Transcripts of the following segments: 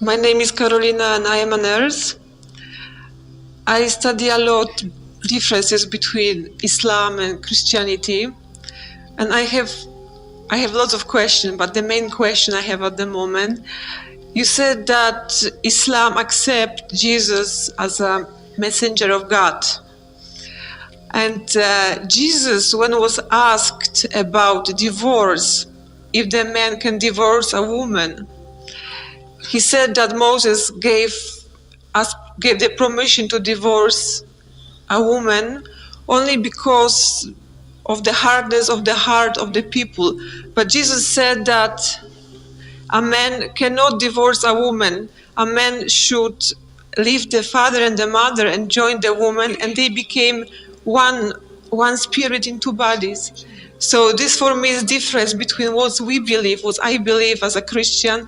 My name is Carolina and I am a nurse. I study a lot differences between Islam and Christianity, and I have lots of questions, but the main question I have at the moment, you said that Islam accept Jesus as a messenger of God. And Jesus, when was asked about divorce, if the man can divorce a woman, he said that Moses gave the permission to divorce a woman only because of the hardness of the heart of the people. But Jesus said that a man cannot divorce a woman. A man should leave the father and the mother and join the woman, and they became one spirit in two bodies. So this for me is difference between what we believe, what I believe as a Christian,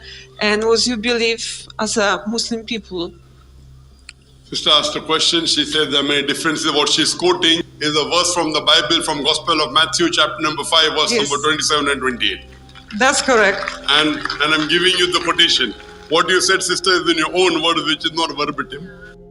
and what you believe as a Muslim people. Sister asked a question. She said there are many differences. What she's quoting is a verse from the Bible, from Gospel of Matthew, chapter number 5, verse Yes. number 27 and 28. That's correct. And I'm giving you the quotation. What you said, sister, is in your own words, which is not verbatim.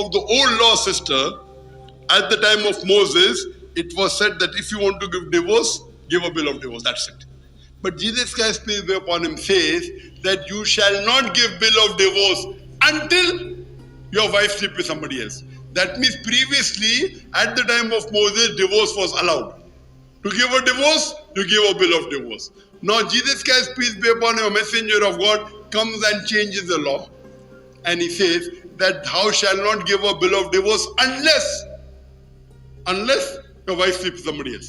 Of the old law, sister, at the time of Moses, it was said that if you want to give divorce, give a bill of divorce, that's it. But Jesus Christ, peace be upon him, says that you shall not give bill of divorce until your wife sleep with somebody else. That means previously, at the time of Moses, divorce was allowed. To give a divorce, you give a bill of divorce. Now Jesus Christ, peace be upon him, a messenger of God, comes and changes the law. And he says that thou shalt not give a bill of divorce unless your wife sleeps with somebody else.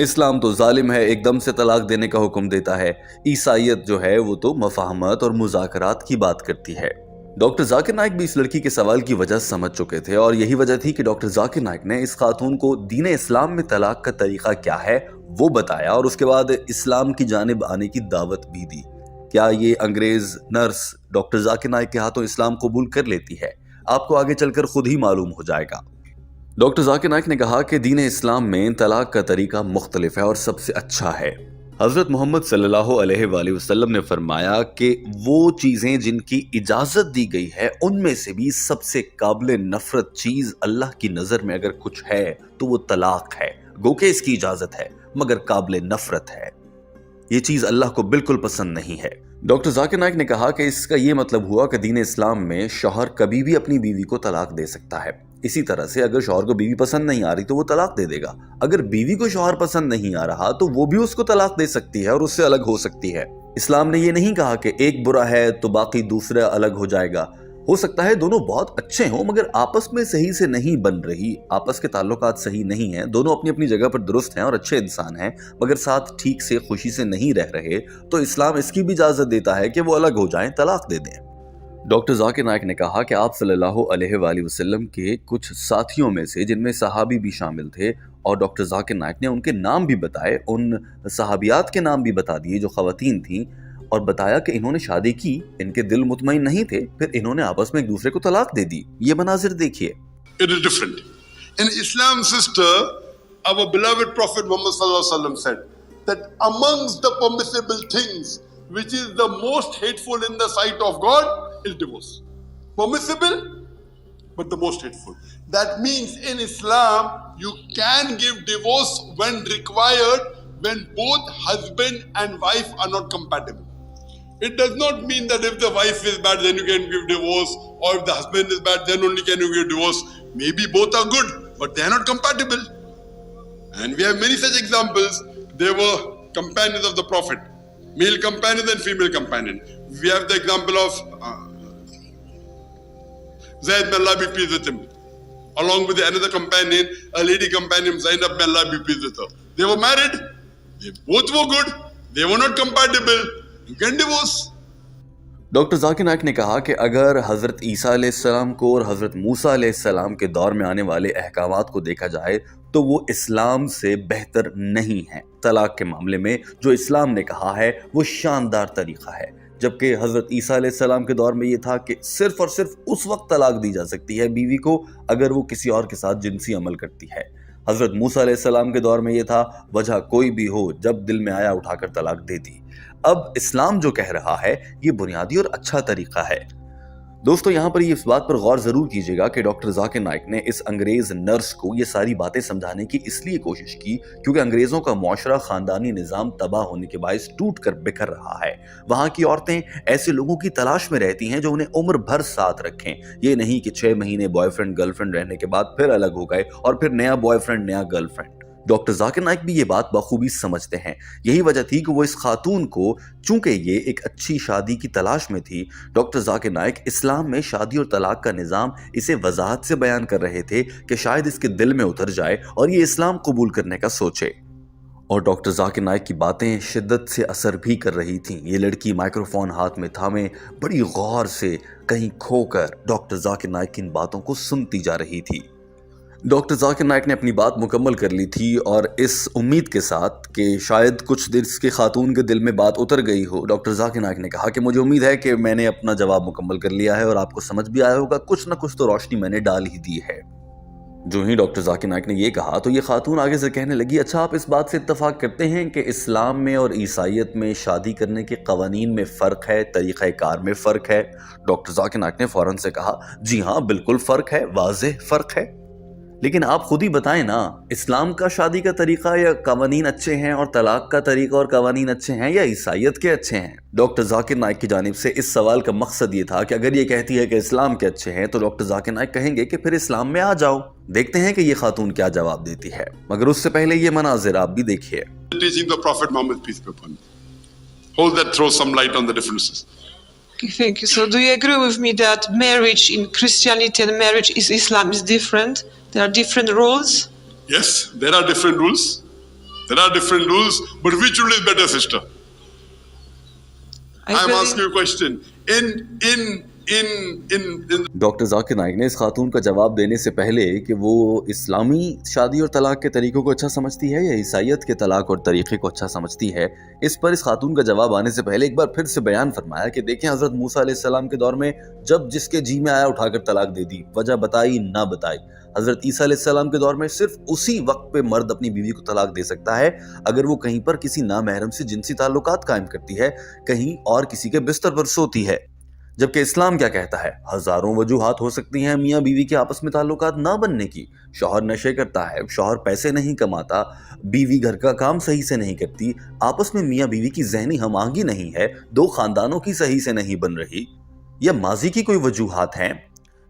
اسلام تو ظالم ہے، ایک دم سے طلاق دینے کا حکم دیتا ہے. عیسائیت جو ہے وہ تو مفاہمت اور مذاکرات کی بات کرتی ہے. ڈاکٹر ذاکر نائک بھی اس لڑکی کے سوال کی وجہ سمجھ چکے تھے اور یہی وجہ تھی کہ ڈاکٹر ذاکر نائک نے اس خاتون کو دین اسلام میں طلاق کا طریقہ کیا ہے وہ بتایا اور اس کے بعد اسلام کی جانب آنے کی دعوت بھی دی. کیا یہ انگریز نرس ڈاکٹر ذاکر نائک کے ہاتھوں اسلام قبول کر لیتی ہے؟ آپ کو آگے چل کر خود ہی معلوم ہو جائے گا. ڈاکٹر ذاکر نائک نے کہا کہ دین اسلام میں طلاق کا طریقہ مختلف ہے اور سب سے اچھا ہے. حضرت محمد صلی اللہ علیہ وآلہ وسلم نے فرمایا کہ وہ چیزیں جن کی اجازت دی گئی ہے ان میں سے بھی سب سے قابل نفرت چیز اللہ کی نظر میں اگر کچھ ہے تو وہ طلاق ہے. گو کہ اس کی اجازت ہے مگر قابل نفرت ہے. یہ چیز اللہ کو بالکل پسند نہیں ہے. ڈاکٹر ذاکر نائک نے کہا کہ اس کا یہ مطلب ہوا کہ دین اسلام میں شوہر کبھی بھی اپنی بیوی کو طلاق دے سکتا ہے. اسی طرح سے اگر شوہر کو بیوی پسند نہیں آ رہی تو وہ طلاق دے دے گا. اگر بیوی کو شوہر پسند نہیں آ رہا تو وہ بھی اس کو طلاق دے سکتی ہے اور اس سے الگ ہو سکتی ہے. اسلام نے یہ نہیں کہا کہ ایک برا ہے تو باقی دوسرا الگ ہو جائے گا. ہو سکتا ہے دونوں بہت اچھے ہوں مگر آپس میں صحیح سے نہیں بن رہی، آپس کے تعلقات صحیح نہیں ہیں، دونوں اپنی اپنی جگہ پر درست ہیں اور اچھے انسان ہیں مگر ساتھ ٹھیک سے خوشی سے نہیں رہ رہے تو اسلام اس کی بھی اجازت دیتا ہے کہ وہ الگ ہو جائیں، طلاق دے دیں. ڈاکٹر ذاکر نائک نے کہا کہ آپ صلی اللہ علیہ وآلہ وسلم کے کچھ ساتھیوں میں سے جن میں صحابی بھی شامل تھے اور ڈاکٹر ذاکر نائک نے ان کے نام بھی بتائے، ان صحابیات کے نام بھی بتا دیے جو خواتین تھیں اور بتایا کہ انہوں نے شادی کی، ان کے دل مطمئن نہیں تھے، پھر انہوں نے آپس میں ایک دوسرے کو طلاق دے دی. یہ مناظر دیکھیے. It is different. In Islam, sister, our beloved Prophet Muhammad sallallahu alaihi wasallam said that amongst the permissible things which is the most hateful in the sight of God is divorce. Permissible, but the most hateful. That means in Islam, you can give divorce when required, when both husband and wife are not compatible. It does not mean that if the wife is bad, then you can give divorce, or if the husband is bad, then only can you give divorce. Maybe both are good, but they are not compatible. And we have many such examples. There were companions of the Prophet, male companion and female companion. We have the example of Zayd bin Allah be pleased with him, along with another companion, a lady companion, Zainab bin Allah be pleased with her. They were married. They both were good. They were not compatible. You can divorce. Doctor Zakir Naik نے کہا کہ اگر حضرت عیسیٰ علیہ السلام کو اور حضرت موسیٰ علیہ السلام کے دور میں آنے والے احکامات کو دیکھا جائے تو وہ اسلام سے بہتر نہیں ہیں. طلاق کے معاملے میں جو اسلام نے کہا ہے وہ شاندار طریقہ ہے، جبکہ حضرت عیسیٰ علیہ السلام کے دور میں یہ تھا کہ صرف اور صرف اس وقت طلاق دی جا سکتی ہے بیوی کو اگر وہ کسی اور کے ساتھ جنسی عمل کرتی ہے. حضرت موسیٰ علیہ السلام کے دور میں یہ تھا وجہ کوئی بھی ہو، جب دل میں آیا اٹھا کر طلاق دے دی. اب اسلام جو کہہ رہا ہے یہ بنیادی اور اچھا طریقہ ہے. دوستو یہاں پر یہ اس بات پر غور ضرور کیجیے گا کہ ڈاکٹر ذاکر نائک نے اس انگریز نرس کو یہ ساری باتیں سمجھانے کی اس لیے کوشش کی کیونکہ انگریزوں کا معاشرہ خاندانی نظام تباہ ہونے کے باعث ٹوٹ کر بکھر رہا ہے. وہاں کی عورتیں ایسے لوگوں کی تلاش میں رہتی ہیں جو انہیں عمر بھر ساتھ رکھیں. یہ نہیں کہ 6 مہینے بوائے فرینڈ گرل فرینڈ رہنے کے بعد پھر الگ ہو گئے اور پھر نیا بوائے فرینڈ نیا girl friend. Doctor Zakir Naik بھی یہ بات بخوبی سمجھتے ہیں. یہی وجہ تھی کہ وہ اس خاتون کو، چونکہ یہ ایک اچھی شادی کی تلاش میں تھی، ڈاکٹر ذاکر نائک اسلام میں شادی اور طلاق کا نظام اسے وضاحت سے بیان کر رہے تھے کہ شاید اس کے دل میں اتر جائے اور یہ اسلام قبول کرنے کا سوچے. اور ڈاکٹر ذاکر نائک کی باتیں شدت سے اثر بھی کر رہی تھیں. یہ لڑکی مائکروفون ہاتھ میں تھامے بڑی غور سے کہیں کھو کر ڈاکٹر ذاکر نائک کی ان باتوں کو سنتی جا رہی تھی. ڈاکٹر ذاکر نائک نے اپنی بات مکمل کر لی تھی اور اس امید کے ساتھ کہ شاید کچھ دیر اس کے خاتون کے دل میں بات اتر گئی ہو، ڈاکٹر ذاکر نائک نے کہا کہ مجھے امید ہے کہ میں نے اپنا جواب مکمل کر لیا ہے اور آپ کو سمجھ بھی آیا ہوگا، کچھ نہ کچھ تو روشنی میں نے ڈال ہی دی ہے. جو ہی ڈاکٹر ذاکر نائک نے یہ کہا تو یہ خاتون آگے سے کہنے لگی، اچھا آپ اس بات سے اتفاق کرتے ہیں کہ اسلام میں اور عیسائیت میں شادی کرنے کے قوانین میں فرق ہے، طریقہ کار میں فرق ہے؟ ڈاکٹر ذاکر نائک نے فوراً سے کہا، جی ہاں بالکل فرق ہے، واضح فرق ہے. لیکن آپ خود ہی بتائیں نا، اسلام کا شادی کا طریقہ یا قوانین اچھے ہیں اور طلاق کا طریقہ اور قوانین اچھے ہیں یا عیسائیت کے اچھے ہیں؟ ڈاکٹر ذاکر نائک کی جانب سے اس سوال کا مقصد یہ تھا کہ اگر یہ کہتی ہے کہ اسلام کے اچھے ہیں تو ڈاکٹر ذاکر نائک کہیں گے کہ پھر اسلام میں آ جاؤ. دیکھتے ہیں کہ یہ خاتون کیا جواب دیتی ہے، مگر اس سے پہلے یہ مناظر آپ بھی دیکھیے. Teaching the Prophet Muhammad, peace be upon him. Hold that, throw some light on the differences. Okay, thank you. So do you agree with me that marriage in Christianity and marriage in Islam is different? There are different rules? Yes, there are different rules. There are different rules, but which rule is better, sister? I'm asking you a question. In doctor Zakir Naik نے اس خاتون کا جواب دینے سے پہلے کہ وہ اسلامی شادی اور طلاق کے طریقوں کو اچھا سمجھتی ہے یا عیسائیت کے طلاق اور طریقے کو اچھا سمجھتی ہے، اس پر اس خاتون کا جواب آنے سے پہلے ایک بار پھر سے بیان فرمایا کہ دیکھیں حضرت موسیٰ علیہ السلام کے دور میں جب جس کے جی میں آیا اٹھا کر طلاق دے دی، وجہ بتائی نہ بتائی۔ حضرت عیسیٰ علیہ السلام کے دور میں صرف اسی وقت پہ مرد اپنی بیوی کو طلاق دے سکتا ہے اگر وہ کہیں پر کسی نامحرم سے جنسی تعلقات قائم کرتی ہے، کہیں اور کسی کے بستر پر سوتی ہے۔ جبکہ اسلام کیا کہتا ہے؟ ہزاروں وجوہات ہو سکتی ہیں میاں بیوی کے آپس میں تعلقات نہ بننے کی۔ شوہر نشے کرتا ہے، شوہر پیسے نہیں کماتا، بیوی گھر کا کام صحیح سے نہیں کرتی، آپس میں میاں بیوی کی ذہنی ہم آہنگی نہیں ہے، دو خاندانوں کی صحیح سے نہیں بن رہی، یا ماضی کی کوئی وجوہات ہیں،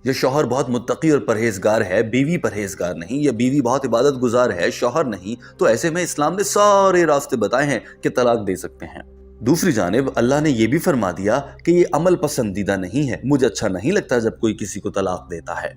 یا شوہر بہت متقی اور پرہیزگار ہے، بیوی پرہیزگار نہیں، یا بیوی بہت عبادت گزار ہے، شوہر نہیں، تو ایسے میں اسلام نے سارے راستے بتائے ہیں کہ طلاق دے سکتے ہیں۔ دوسری جانب اللہ نے یہ بھی فرما دیا کہ یہ عمل پسندیدہ نہیں ہے، مجھے اچھا نہیں لگتا جب کوئی کسی کو طلاق دیتا ہے،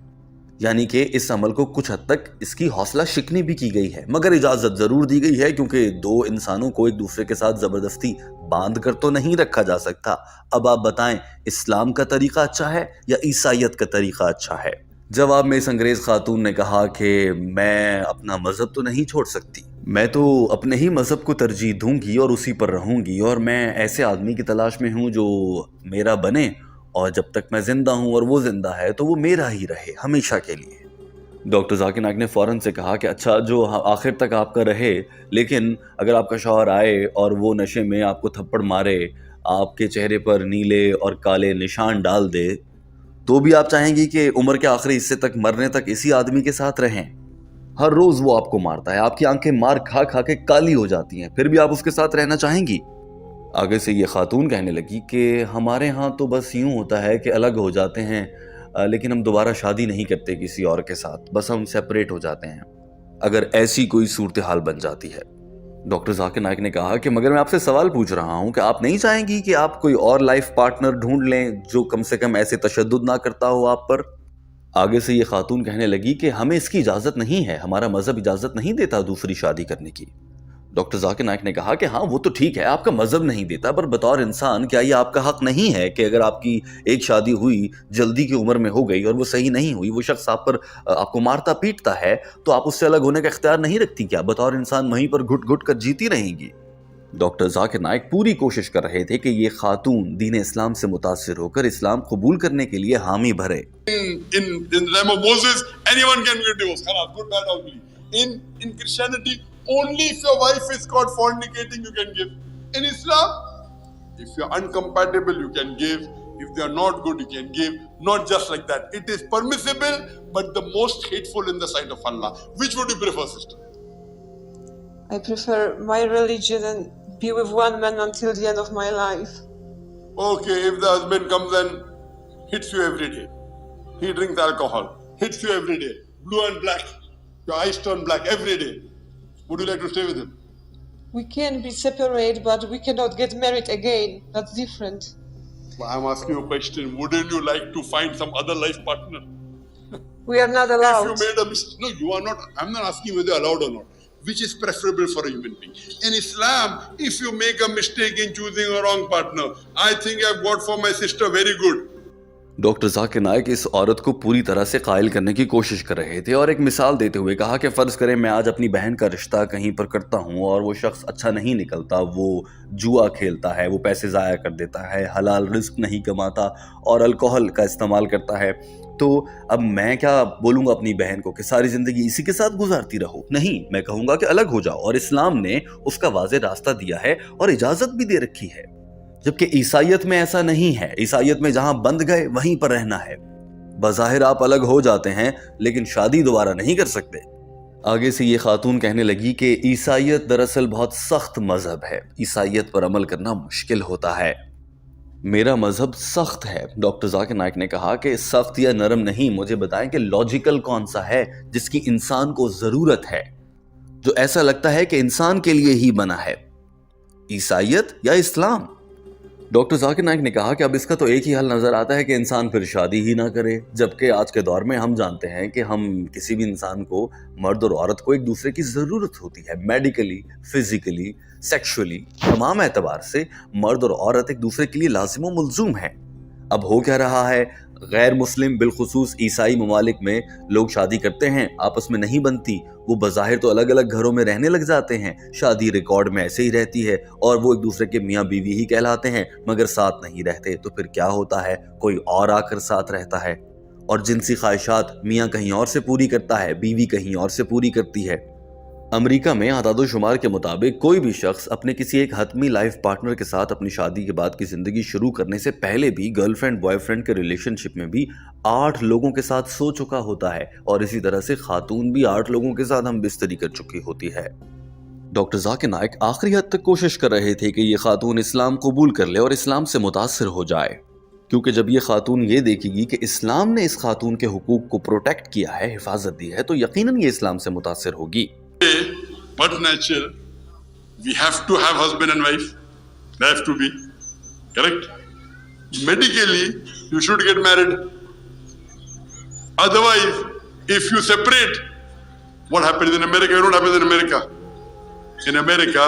یعنی کہ اس عمل کو کچھ حد تک اس کی حوصلہ شکنی بھی کی گئی ہے، مگر اجازت ضرور دی گئی ہے کیونکہ دو انسانوں کو ایک دوسرے کے ساتھ زبردستی باندھ کر تو نہیں رکھا جا سکتا۔ اب آپ بتائیں اسلام کا طریقہ اچھا ہے یا عیسائیت کا طریقہ اچھا ہے؟ جواب میں اس انگریز خاتون نے کہا کہ میں اپنا مذہب تو نہیں چھوڑ سکتی، میں تو اپنے ہی مذہب کو ترجیح دوں گی اور اسی پر رہوں گی، اور میں ایسے آدمی کی تلاش میں ہوں جو میرا بنے، اور جب تک میں زندہ ہوں اور وہ زندہ ہے تو وہ میرا ہی رہے ہمیشہ کے لیے۔ ڈاکٹر ذاکر نائک نے فوراً سے کہا کہ اچھا جو آخر تک آپ کا رہے، لیکن اگر آپ کا شوہر آئے اور وہ نشے میں آپ کو تھپڑ مارے، آپ کے چہرے پر نیلے اور کالے نشان ڈال دے، تو بھی آپ چاہیں گی کہ عمر کے آخری حصے تک مرنے تک اسی آدمی کے ساتھ رہیں؟ ہر روز وہ آپ کو مارتا ہے، آپ کی آنکھیں مار کھا کھا کے کالی ہو جاتی ہیں، پھر بھی آپ اس کے ساتھ رہنا چاہیں گی؟ آگے سے یہ خاتون کہنے لگی کہ ہمارے ہاں تو بس یوں ہوتا ہے کہ الگ ہو جاتے ہیں، لیکن ہم دوبارہ شادی نہیں کرتے کسی اور کے ساتھ، بس ہم سیپریٹ ہو جاتے ہیں اگر ایسی کوئی صورتحال بن جاتی ہے۔ ڈاکٹر ذاکر نائک نے کہا کہ مگر میں آپ سے سوال پوچھ رہا ہوں کہ آپ نہیں چاہیں گی کہ آپ کوئی اور لائف پارٹنر ڈھونڈ لیں جو کم سے کم ایسے تشدد نہ کرتا ہو آپ پر؟ آگے سے یہ خاتون کہنے لگی کہ ہمیں اس کی اجازت نہیں ہے، ہمارا مذہب اجازت نہیں دیتا دوسری شادی کرنے کی۔ ڈاکٹر ذاکر نائک نے کہا کہ ہاں وہ تو ٹھیک ہے، آپ کا مذہب نہیں دیتا، پر بطور انسان کیا یہ آپ کا حق نہیں ہے کہ اگر آپ کی ایک شادی ہوئی جلدی کی عمر میں ہو گئی اور وہ صحیح نہیں ہوئی، وہ شخص آپ کو مارتا پیٹتا ہے، تو آپ اس سے الگ ہونے کا اختیار نہیں رکھتی کیا؟ بطور انسان وہیں پر گھٹ گھٹ کر جیتی رہیں گی۔ ڈاکٹر ذاکر نائک پوری کوشش کر رہے تھے کہ یہ خاتون دین اسلام سے متاثر ہو کر اسلام قبول کرنے کے لیے حامی بھرے۔ in the time of Moses, anyone can get divorced. Good, bad, ugly. In Christianity, only if your wife is caught fornicating, you can give. In Islam, if you are uncompatible, you can give. If they are not good, you can give. Not just like that. It is permissible, but the most hateful in the sight of Allah. Which would you prefer, sister? I prefer my religion and be with one man until the end of my life. Okay, if the husband comes and hits you every day, he drinks alcohol, hits you every day, blue and black, your eyes turn black every day, would you like to stay with him? We can be separated, but we cannot get married again. That's different. Well, I'm asking you a question. Wouldn't you like to find some other life partner? We are not allowed. If you made a mistake, no, you are not. I'm not asking whether you're allowed or not. Which is preferable for a human being? In Islam, if you make a mistake in choosing a wrong partner, I think I've got for my sister very good. Doctor Zakir Naik اس عورت کو پوری طرح سے قائل کرنے کی کوشش کر رہے تھے اور ایک مثال دیتے ہوئے کہا کہ فرض کریں میں آج اپنی بہن کا رشتہ کہیں پر کرتا ہوں اور وہ شخص اچھا نہیں نکلتا، وہ جوا کھیلتا ہے، وہ پیسے ضائع کر دیتا ہے، حلال رزق نہیں کماتا اور الکوہل کا استعمال کرتا ہے، تو اب میں کیا بولوں گا اپنی بہن کو کہ ساری زندگی اسی کے ساتھ گزارتی رہو؟ نہیں، میں کہوں گا کہ الگ ہو جاؤ، اور اسلام نے اس کا واضح راستہ دیا ہے اور اجازت بھی دے رکھی ہے، جبکہ عیسائیت میں ایسا نہیں ہے۔ عیسائیت میں جہاں بندھ گئے وہیں پر رہنا ہے، بظاہر آپ الگ ہو جاتے ہیں لیکن شادی دوبارہ نہیں کر سکتے۔ آگے سے یہ خاتون کہنے لگی کہ عیسائیت دراصل بہت سخت مذہب ہے، عیسائیت پر عمل کرنا مشکل ہوتا ہے۔ میرا مذہب سخت ہے۔ ڈاکٹر ذاکر نائک نے کہا کہ سخت یا نرم نہیں، مجھے بتائیں کہ لاجیکل کون سا ہے جس کی انسان کو ضرورت ہے، جو ایسا لگتا ہے کہ انسان کے لیے ہی بنا ہے، عیسائیت یا اسلام؟ ڈاکٹر ذاکر نائک نے کہا کہ اب اس کا تو ایک ہی حل نظر آتا ہے کہ انسان پھر شادی ہی نہ کرے، جبکہ آج کے دور میں ہم جانتے ہیں کہ ہم کسی بھی انسان کو، مرد اور عورت کو، ایک دوسرے کی ضرورت ہوتی ہے، میڈیکلی، فزیکلی، سیکشولی، تمام اعتبار سے مرد اور عورت ایک دوسرے کے لیے لازم و ملزوم ہیں۔ اب ہو کیا رہا ہے، غیر مسلم بالخصوص عیسائی ممالک میں لوگ شادی کرتے ہیں، آپس میں نہیں بنتی، وہ بظاہر تو الگ الگ گھروں میں رہنے لگ جاتے ہیں، شادی ریکارڈ میں ایسے ہی رہتی ہے اور وہ ایک دوسرے کے میاں بیوی ہی کہلاتے ہیں مگر ساتھ نہیں رہتے۔ تو پھر کیا ہوتا ہے، کوئی اور آ کر ساتھ رہتا ہے اور جنسی خواہشات میاں کہیں اور سے پوری کرتا ہے، بیوی کہیں اور سے پوری کرتی ہے۔ امریکہ میں اعداد و شمار کے مطابق کوئی بھی شخص اپنے کسی ایک حتمی لائف پارٹنر کے ساتھ اپنی شادی کے بعد کی زندگی شروع کرنے سے پہلے بھی گرل فرینڈ بوائے فرینڈ کے ریلیشن شپ میں بھی 8 لوگوں کے ساتھ سو چکا ہوتا ہے، اور اسی طرح سے خاتون بھی 8 لوگوں کے ساتھ ہم بستری کر چکی ہوتی ہے۔ ڈاکٹر ذاکر نائک آخری حد تک کوشش کر رہے تھے کہ یہ خاتون اسلام قبول کر لے اور اسلام سے متاثر ہو جائے، کیونکہ جب یہ خاتون یہ دیکھے گی کہ اسلام نے اس خاتون کے حقوق کو پروٹیکٹ کیا ہے، حفاظت دی ہے، تو یقیناً یہ اسلام سے متاثر ہوگی۔ But natural, we have to have husband and wife. They have to be correct. Medically, you should get married. Otherwise, if you separate, what happens in America? You know what happens in America? In America,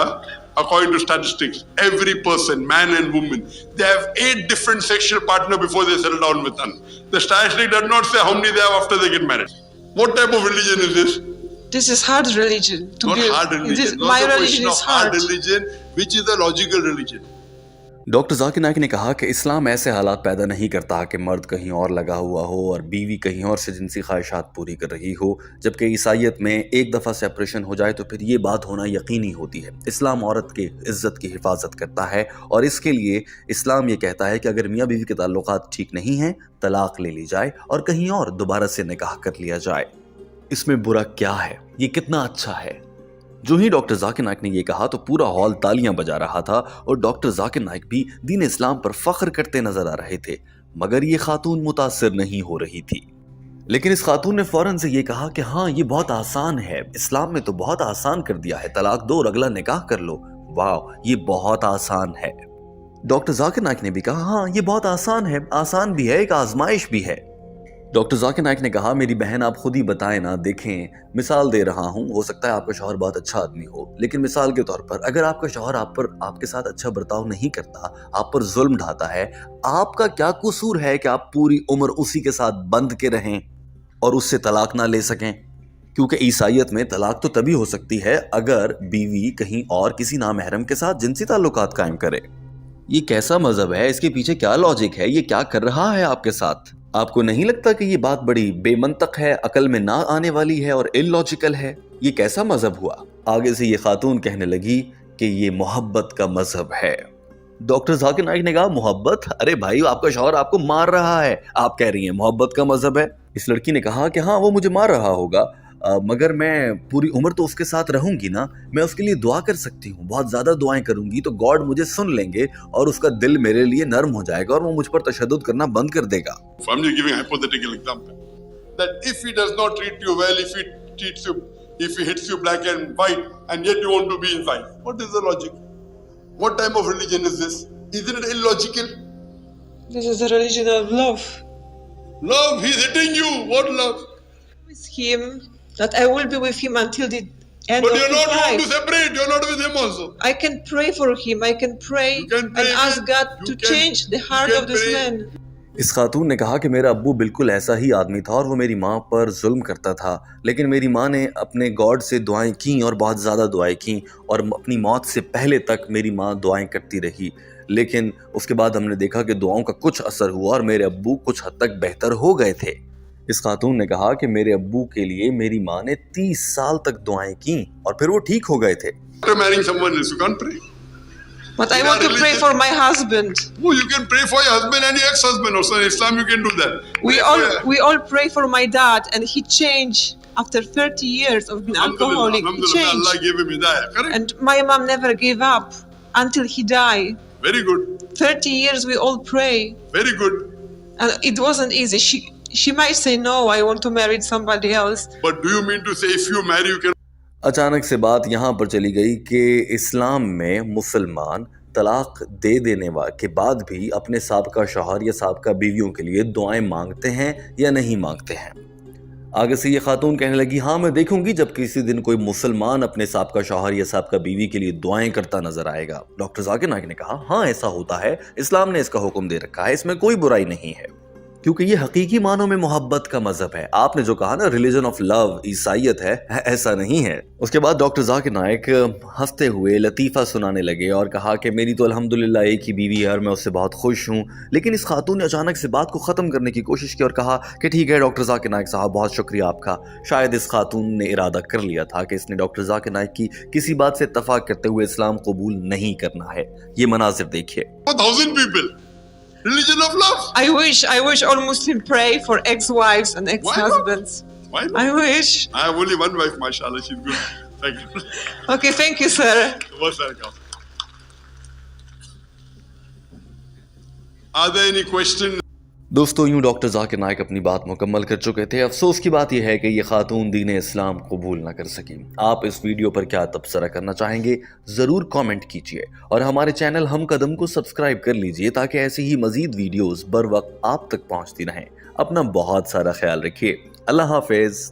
according to statistics, every person, man and woman, they have 8 different sexual partners before they settle down with one. The statistic does not say how many they have after they get married. What type of religion is this? This is hard religion. Not hard religion. My Not the religion question is of hard hard. religion, which is a logical religion. Doctor Zakir Naik نے کہا کہ اسلام ایسے حالات پیدا نہیں کرتا کہ مرد کہیں اور لگا ہوا ہو اور بیوی کہیں اور سے جنسی خواہشات پوری کر رہی ہو، جبکہ عیسائیت میں ایک دفعہ سیپریشن ہو جائے تو پھر یہ بات ہونا یقینی ہوتی ہے۔ اسلام عورت کے عزت کی حفاظت کرتا ہے، اور اس کے لیے اسلام یہ کہتا ہے کہ اگر میاں بیوی کے تعلقات ٹھیک نہیں ہیں، طلاق لے لی جائے اور کہیں اور دوبارہ سے نکاح کر لیا جائے۔ اس میں برا کیا ہے، یہ کتنا اچھا ہے۔ جو ہی ڈاکٹر ذاکر نائک نے یہ کہا تو پورا ہال تالیاں بجا رہا تھا، اور ڈاکٹر ذاکر نائک بھی دین اسلام پر فخر کرتے نظر آ رہے تھے، مگر یہ خاتون متاثر نہیں ہو رہی تھی۔ لیکن اس خاتون نے فوراً سے یہ کہا کہ ہاں یہ بہت آسان ہے، اسلام نے تو بہت آسان کر دیا ہے، طلاق دو اور اگلا نکاح کر لو، واو یہ بہت آسان ہے۔ ڈاکٹر ذاکر نائک نے بھی کہا ہاں یہ بہت آسان ہے، آسان بھی ہے، ایک آزمائش بھی ہے۔ ڈاکٹر ذاکر نائک نے کہا میری بہن آپ خود ہی بتائیں نا، دیکھیں مثال دے رہا ہوں، ہو سکتا ہے آپ کا شوہر بہت اچھا آدمی ہو، لیکن مثال کے طور پر اگر آپ کا شوہر آپ کے ساتھ اچھا برتاؤ نہیں کرتا، آپ پر ظلم ڈھاتا ہے، آپ کا کیا قصور ہے کہ آپ پوری عمر اسی کے ساتھ بند کے رہیں اور اس سے طلاق نہ لے سکیں؟ کیونکہ عیسائیت میں طلاق تو تبھی ہو سکتی ہے اگر بیوی کہیں اور کسی نامحرم کے ساتھ جنسی تعلقات قائم کرے۔ یہ کیسا مذہب ہے، اس کے پیچھے کیا لاجک ہے، یہ کیا کر رہا ہے آپ کے ساتھ؟ آپ کو نہیں لگتا کہ یہ بات بڑی بے منطق ہے، عقل میں نہ آنے والی ہے اور illogical ہے؟ یہ کیسا مذہب ہوا؟ آگے سے یہ خاتون کہنے لگی کہ یہ محبت کا مذہب ہے۔ ڈاکٹر ذاکر نائک نے کہا محبت؟ ارے بھائی آپ کا شوہر آپ کو مار رہا ہے، آپ کہہ رہی ہیں محبت کا مذہب ہے؟ اس لڑکی نے کہا کہ ہاں وہ مجھے مار رہا ہوگا، مگر میں پوری عمر تو اس کے ساتھ رہوں گی نا، میں اس کے لیے دعا کر سکتی ہوں، بہت زیادہ دعائیں کروں گی تو گاڈ مجھے سن لیں گے اور اس کا دل میرے لیے نرم ہو جائے گا اور وہ مجھ پر تشدد کرنا بند کر دے گا۔ I'm just giving a hypothetical example. That if he does not treat you well, if he hits you black and white, and yet you want to be inside, what is the logic? What type of religion is this? Isn't it illogical? This is the religion of love. Love, he's hitting you. What love? With him, that I will be with him until the end But of you're his not going life. to separate. You're not with him also. I can pray for him. I can pray, You can pray, and ask God you to can- change the heart you of can this pray. man. اس خاتون نے کہا کہ میرا ابو بالکل ایسا ہی آدمی تھا اور وہ میری ماں پر ظلم کرتا تھا، لیکن میری ماں نے اپنے گاڈ سے دعائیں کیں اور بہت زیادہ دعائیں کیں، اور اپنی موت سے پہلے تک میری ماں دعائیں کرتی رہی، لیکن اس کے بعد ہم نے دیکھا کہ دعاؤں کا کچھ اثر ہوا اور میرے ابو کچھ حد تک بہتر ہو گئے تھے۔ اس خاتون نے کہا کہ میرے ابو کے لیے میری ماں نے 30 سال تک دعائیں کیں اور پھر وہ ٹھیک ہو گئے تھے۔ After marrying someone else, you can't pray. But I In want our to pray religion- for my husband. Oh, you can pray for your husband and your ex-husband also. In Islam, you can do that. We all pray for my dad, and he changed after 30 years of being alcoholic. He Alhamdulillah, Allah changed, gave him hidayah. Correct? and my mom never gave up until he died. Very good. 30 years we all pray, Very good. and it wasn't easy. She might say no, I want to marry somebody else. But do you mean to say if you marry, you can اچانک سے بات یہاں پر چلی گئی کہ اسلام میں مسلمان طلاق دے دینے کے بعد بھی اپنے سابقہ شوہر یا سابقہ بیویوں کے لیے دعائیں مانگتے ہیں یا نہیں مانگتے ہیں۔ آگے سے یہ خاتون کہنے لگی ہاں میں دیکھوں گی جب کسی دن کوئی مسلمان اپنے سابقہ شوہر یا سابقہ بیوی کے لیے دعائیں کرتا نظر آئے گا۔ ڈاکٹر ذاکر نائک نے کہا ہاں ایسا ہوتا ہے، اسلام نے اس کا حکم دے رکھا ہے، اس میں کوئی برائی نہیں ہے، کیونکہ یہ حقیقی معنوں میں محبت کا مذہب ہے۔ آپ نے جو کہا نا ریلیجن آف لو عیسائیت ہے، ایسا نہیں ہے۔ اس کے بعد ڈاکٹر ذاکر نائک ہنستے ہوئے لطیفہ سنانے لگے اور کہا کہ میری تو الحمدللہ ایک ہی بیوی ہے اور میں اس سے بہت خوش ہوں، لیکن اس خاتون نے اچانک سے بات کو ختم کرنے کی کوشش کی اور کہا کہ ٹھیک ہے ڈاکٹر ذاکر نائک صاحب، بہت شکریہ آپ کا۔ شاید اس خاتون نے ارادہ کر لیا تھا کہ اس نے ڈاکٹر ذاکر نائک کی کسی بات سے اتفاق کرتے ہوئے اسلام قبول نہیں کرنا ہے۔ یہ مناظر دیکھیے۔ 1,000 people. Religion of love. I wish all Muslims pray for ex-wives and ex-husbands. Why not? I wish. I have only one wife, mashallah, she's good. Thank you. Okay, thank you, sir. Most welcome. Are there any questions? دوستو یوں doctor Zakir Naik اپنی بات مکمل کر چکے تھے۔ افسوس کی بات یہ ہے کہ یہ خاتون دین اسلام قبول نہ کر سکی۔ آپ اس ویڈیو پر کیا تبصرہ کرنا چاہیں گے ضرور کامنٹ کیجئے اور ہمارے چینل ہم قدم کو سبسکرائب کر لیجئے تاکہ ایسی ہی مزید ویڈیوز بر وقت آپ تک پہنچتی رہیں۔ اپنا بہت سارا خیال رکھیے۔ اللہ حافظ۔